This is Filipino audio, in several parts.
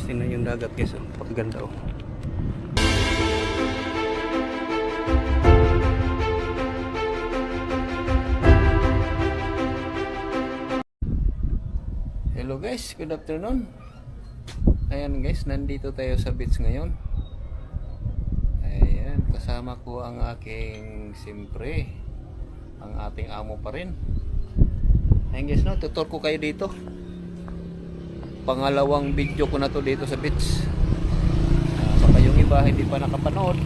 tingnan yung dagat guys, oh. Paganda oh. Hello guys, good afternoon. Ayan guys, nandito tayo sa beach ngayon. Ayan, kasama ko ang aking, siyempre, ang ating amo pa rin. Ayan guys, no, tutor ko kayo dito. Pangalawang video ko na to dito sa beach. Baka yung iba hindi pa nakapanood.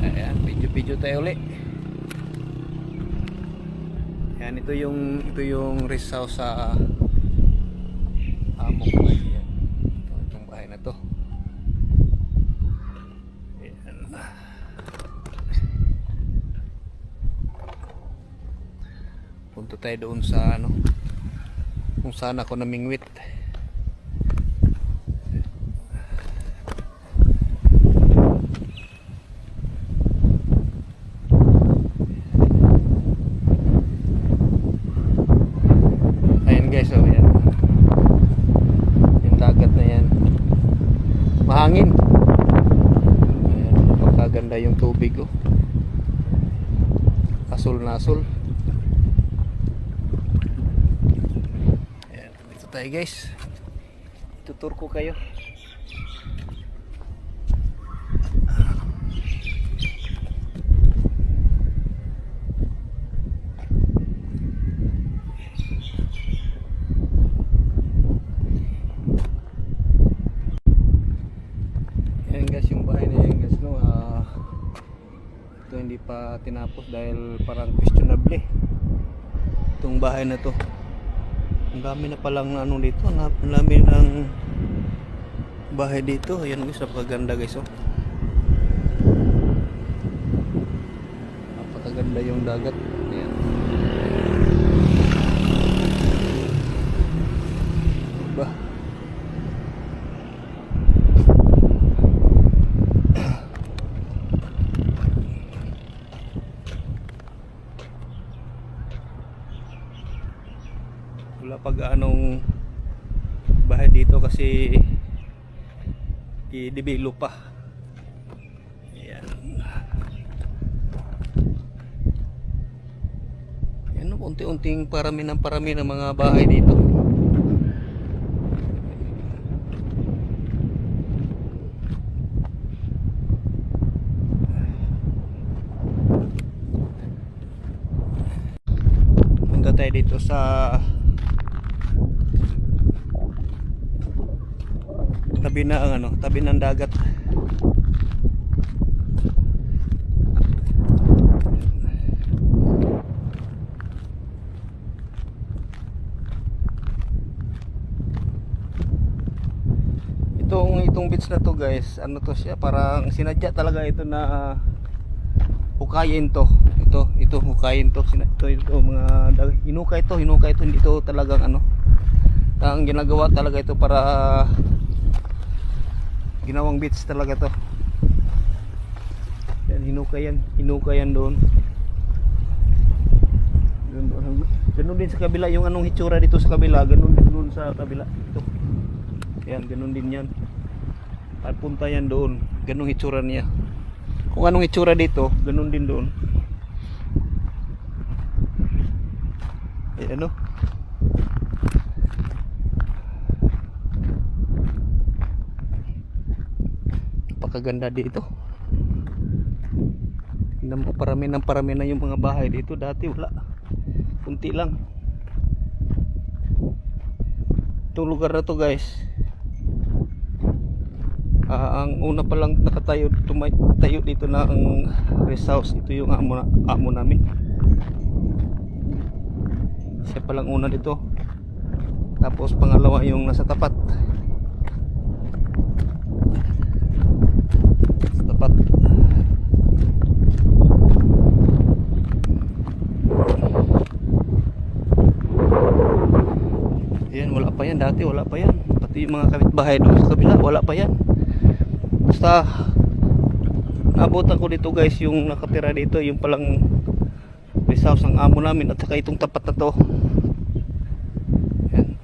Ayan, video tayo ulit. Ayan, ito yung rest house sa amo ko. Ayan, itong bahay na to. Ayan. Punta tayo doon sa ano, kung saan ako namingwit. Ayan guys, oh, ayan. Yung dagat na yan, mahangin. Ayan, napakaganda yung tubig oh. Asul na asul. Tayo guys, tutur ko kayo. Yan guys, yung bahay na yan guys, no, ito hindi pa tinapos dahil parang questionable itong bahay na to. Ang dami na palang ano dito, ang dami ng bahay dito. Ayan guys, napakaganda guys oh. Napakaganda yung dagat. Ayan. Ba. Wala pag anong bahay dito kasi i-develop pa. Ayan. Ayan, unti-unting parami ng mga bahay dito. Punta tayo dito sa tabi na ang ano, tabi ng dagat. Itong beach na to guys, ano to siya, parang sinadya talaga ito na hukayin to. Ito hukayin to, ito mga hinukay ito, hindi ito talagang ano. Ang ginagawa talaga ito para ginawang beach talaga to. Yan, hinukayan doon. Ganun din sa kabila, yung anong hitsura dito sa kabila, ganun din doon sa kabila. Ito. Yan, ganun din yan. At punta yan doon, ganung hitsura niya. Kung anong hitsura dito, ganun din doon. Ayan o. Kaganda dito. Tingnan mo, parami na yung mga bahay dito. Dati wala, kunti lang. Itong lugar na to guys, ang una pa lang nakatayo tayo dito na ang rest house. Ito yung amo namin. Siya palang una dito, tapos pangalawa yung nasa tapat. Ayan, wala pa yan dati, wala pa yan. Pati yung mga kapitbahay doon sa kabila, wala pa yan. Basta nabutan ko dito guys, yung nakatira dito, yung palang rest house ang amo namin, at saka itong tapat na to. Ayan.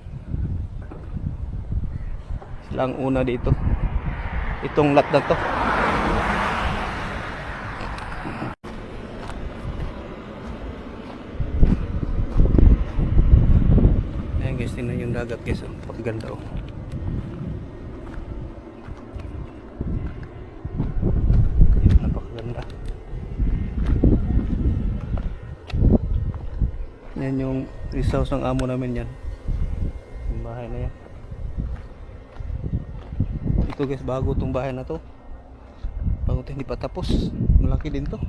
sila ang una dito. Itong lot na to. Ayan guys, tingnan yung dagat guys. Ang paganda oh. Napakaganda. Yan yung rest house ng amo namin yan. Yung bahay na yan. Ito guys, bago tong bahay na to. Bago to, hindi pa tapos. Malaki din to.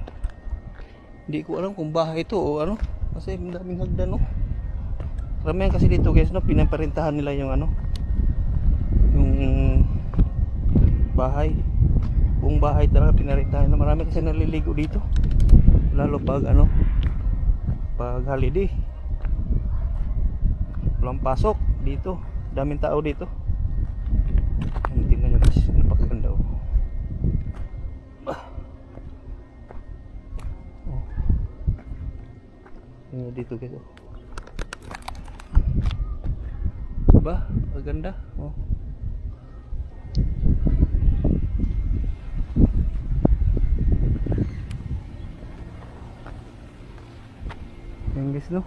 Hindi ko alam kung bahay to o ano. Kasi daming hagdan no. Karamihan kasi dito guys no, pinaparentahan nila yung ano, yung bahay. Buong bahay talaga pinarentahan na. Marami kasi naliligo dito. Lalo pag ano, pag holiday. Walang pasok dito. Daming tao dito. Tingnan nyo guys, napakaganda oh. Oh. Dito guys oh. Diba? Maganda oh. Yan guys no.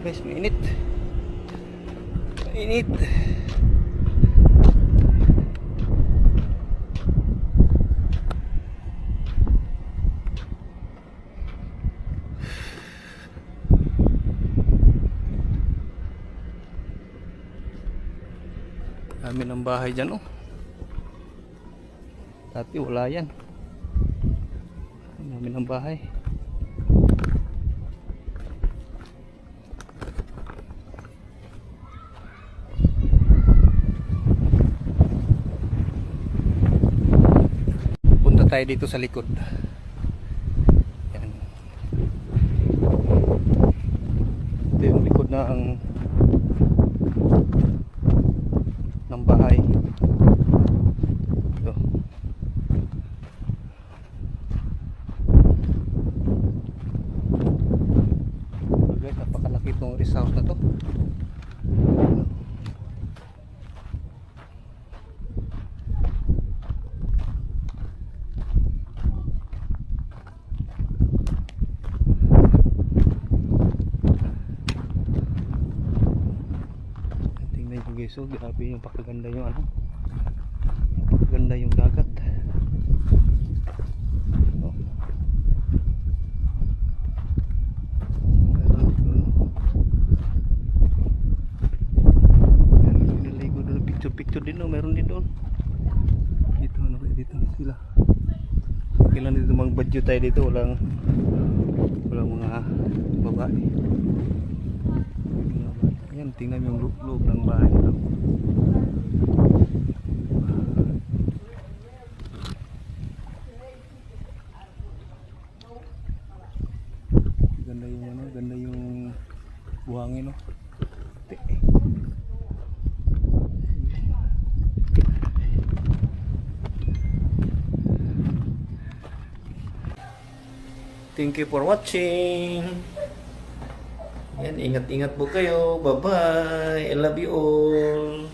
Guys, mainit. Mainit. Dami ng bahay dyan oh. Dati wala yan. Dami ng bahay. Tayo dito sa likod. Yan. Ito yung likod ng bahay. Ito. Guys, napakalaki itong rest house na to. So grabe yung pakaganda yung ano, pakaganda yung dagat no? Niligo doon, picture din no? Meron din doon dito, ano, dito sila. Kailan dito mag-budget tayo dito, walang mga babae. Ayan, tingnan yung loob ng bahay ito. Ganda yung ano, ganda yung buhangin no. Thank you for watching. Yan, ingat-ingat po kayo. Bye-bye. I love you all.